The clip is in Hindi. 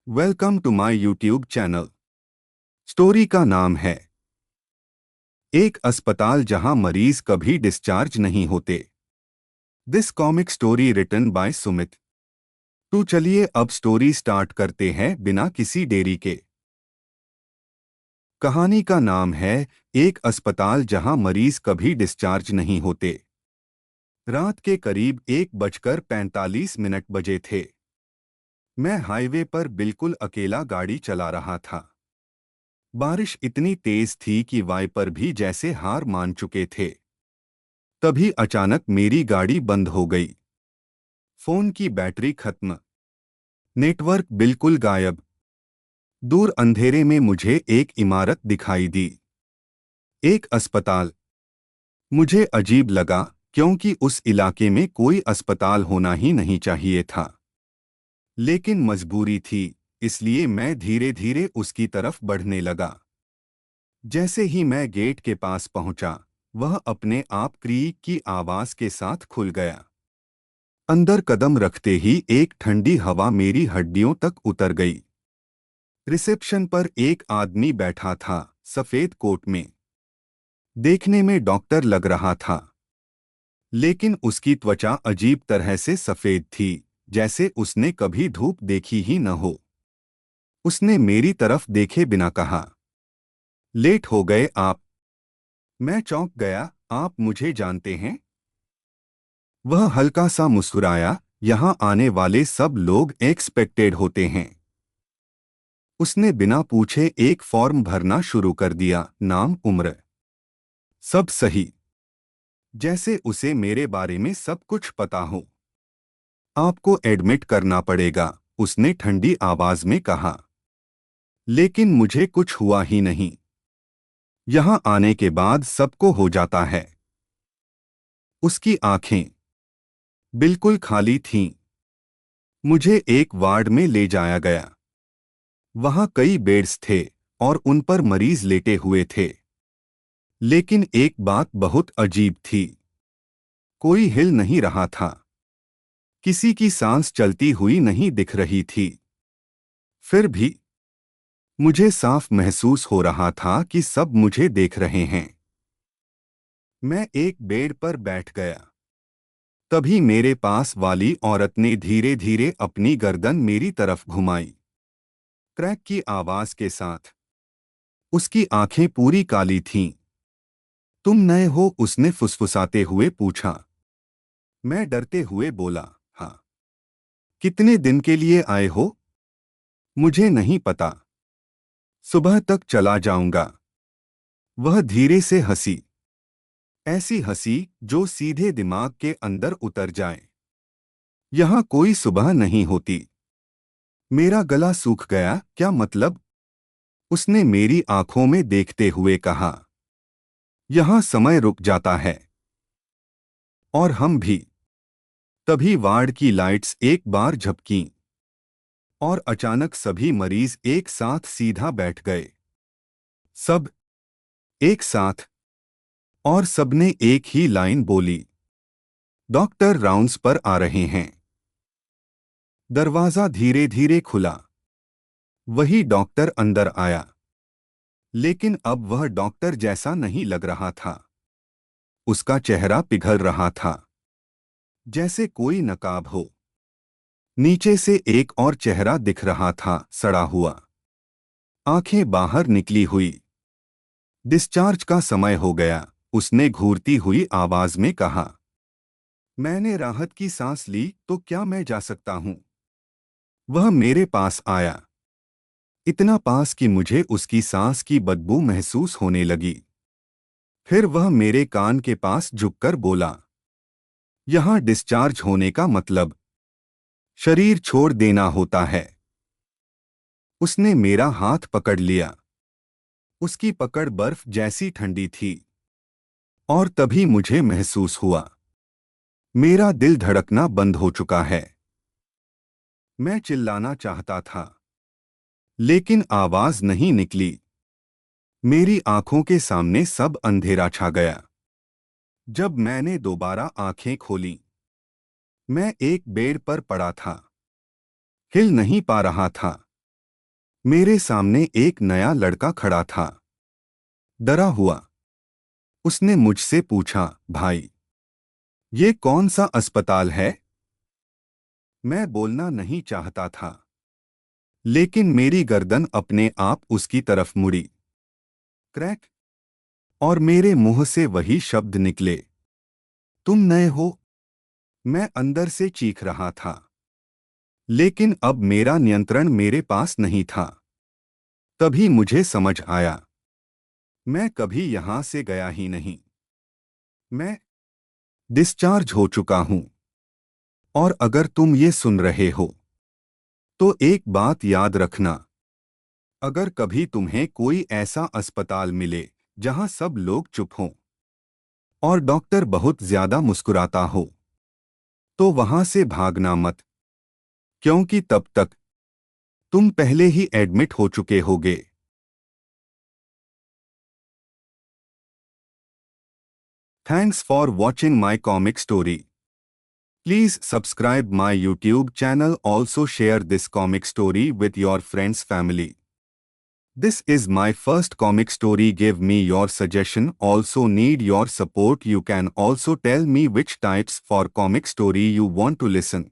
Welcome to my YouTube channel. Story का नाम है एक अस्पताल जहां मरीज कभी डिस्चार्ज नहीं होते। This comic story written by Sumit. तो चलिए अब स्टोरी स्टार्ट करते हैं बिना किसी देरी के। कहानी का नाम है एक अस्पताल जहां मरीज कभी डिस्चार्ज नहीं होते। रात के करीब 1:45 बजे थे। मैं हाईवे पर बिल्कुल अकेला गाड़ी चला रहा था। बारिश इतनी तेज थी कि वाइपर भी जैसे हार मान चुके थे। तभी अचानक मेरी गाड़ी बंद हो गई। फोन की बैटरी खत्म। नेटवर्क बिल्कुल गायब। दूर अंधेरे में मुझे एक इमारत दिखाई दी। एक अस्पताल। मुझे अजीब लगा क्योंकि उस इलाके में कोई अस्पताल होना ही नहीं चाहिए था। लेकिन मजबूरी थी, इसलिए मैं धीरे धीरे उसकी तरफ बढ़ने लगा। जैसे ही मैं गेट के पास पहुंचा, वह अपने आप क्रीक की आवाज के साथ खुल गया। अंदर कदम रखते ही एक ठंडी हवा मेरी हड्डियों तक उतर गई। रिसेप्शन पर एक आदमी बैठा था, सफेद कोट में। देखने में डॉक्टर लग रहा था, लेकिन उसकी त्वचा अजीब तरह से सफेद थी, जैसे उसने कभी धूप देखी ही न हो। उसने मेरी तरफ देखे बिना कहा, लेट हो गए आप। मैं चौंक गया, आप मुझे जानते हैं? वह हल्का सा मुस्कुराया, यहाँ आने वाले सब लोग एक्सपेक्टेड होते हैं। उसने बिना पूछे एक फॉर्म भरना शुरू कर दिया, नाम, उम्र, सब सही। जैसे उसे मेरे बारे में सब कुछ पता हो। आपको एडमिट करना पड़ेगा, उसने ठंडी आवाज में कहा। लेकिन मुझे कुछ हुआ ही नहीं। यहाँ आने के बाद सबको हो जाता है। उसकी आंखें बिल्कुल खाली थीं। मुझे एक वार्ड में ले जाया गया। वहाँ कई बेड्स थे और उन पर मरीज लेटे हुए थे। लेकिन एक बात बहुत अजीब थी, कोई हिल नहीं रहा था। किसी की सांस चलती हुई नहीं दिख रही थी। फिर भी मुझे साफ महसूस हो रहा था कि सब मुझे देख रहे हैं। मैं एक बेड पर बैठ गया। तभी मेरे पास वाली औरत ने धीरे धीरे अपनी गर्दन मेरी तरफ घुमाई, क्रैक की आवाज के साथ। उसकी आंखें पूरी काली थीं। तुम नए हो? उसने फुसफुसाते हुए पूछा। मैं डरते हुए बोला, हाँ। कितने दिन के लिए आए हो? मुझे नहीं पता। सुबह तक चला जाऊंगा। वह धीरे से हंसी, ऐसी हंसी जो सीधे दिमाग के अंदर उतर जाए। यहाँ कोई सुबह नहीं होती। मेरा गला सूख गया। क्या मतलब? उसने मेरी आंखों में देखते हुए कहा, यहाँ समय रुक जाता है। और हम भी। तभी वार्ड की लाइट्स एक बार झपकीं और अचानक सभी मरीज एक साथ सीधा बैठ गए। सब एक साथ। और सबने एक ही लाइन बोली, डॉक्टर राउंड्स पर आ रहे हैं। दरवाजा धीरे धीरे खुला। वही डॉक्टर अंदर आया। लेकिन अब वह डॉक्टर जैसा नहीं लग रहा था। उसका चेहरा पिघल रहा था, जैसे कोई नकाब हो। नीचे से एक और चेहरा दिख रहा था, सड़ा हुआ, आंखें बाहर निकली हुई। डिस्चार्ज का समय हो गया, उसने घूरती हुई आवाज में कहा। मैंने राहत की सांस ली। तो क्या मैं जा सकता हूं? वह मेरे पास आया, इतना पास कि मुझे उसकी सांस की बदबू महसूस होने लगी। फिर वह मेरे कान के पास झुककर बोला, यहां डिस्चार्ज होने का मतलब शरीर छोड़ देना होता है। उसने मेरा हाथ पकड़ लिया। उसकी पकड़ बर्फ जैसी ठंडी थी। और तभी मुझे महसूस हुआ, मेरा दिल धड़कना बंद हो चुका है। मैं चिल्लाना चाहता था, लेकिन आवाज नहीं निकली। मेरी आंखों के सामने सब अंधेरा छा गया। जब मैंने दोबारा आंखें खोलीं, मैं एक बेड पर पड़ा था, हिल नहीं पा रहा था। मेरे सामने एक नया लड़का खड़ा था, डरा हुआ। उसने मुझसे पूछा, भाई, ये कौन सा अस्पताल है? मैं बोलना नहीं चाहता था, लेकिन मेरी गर्दन अपने आप उसकी तरफ मुड़ी। क्रैक। और मेरे मुंह से वही शब्द निकले, तुम नए हो। मैं अंदर से चीख रहा था, लेकिन अब मेरा नियंत्रण मेरे पास नहीं था। तभी मुझे समझ आया, मैं कभी यहां से गया ही नहीं। मैं डिस्चार्ज हो चुका हूं। और अगर तुम ये सुन रहे हो, तो एक बात याद रखना। अगर कभी तुम्हें कोई ऐसा अस्पताल मिले जहां सब लोग चुप हों और डॉक्टर बहुत ज्यादा मुस्कुराता हो, तो वहां से भागना मत, क्योंकि तब तक तुम पहले ही एडमिट हो चुके होगे। Thanks for watching my comic story. Please subscribe my YouTube channel. Also share this comic story with your friends family. This is my first comic story. Give me your suggestion. Also need your support. You can also tell me which types for comic story you want to listen.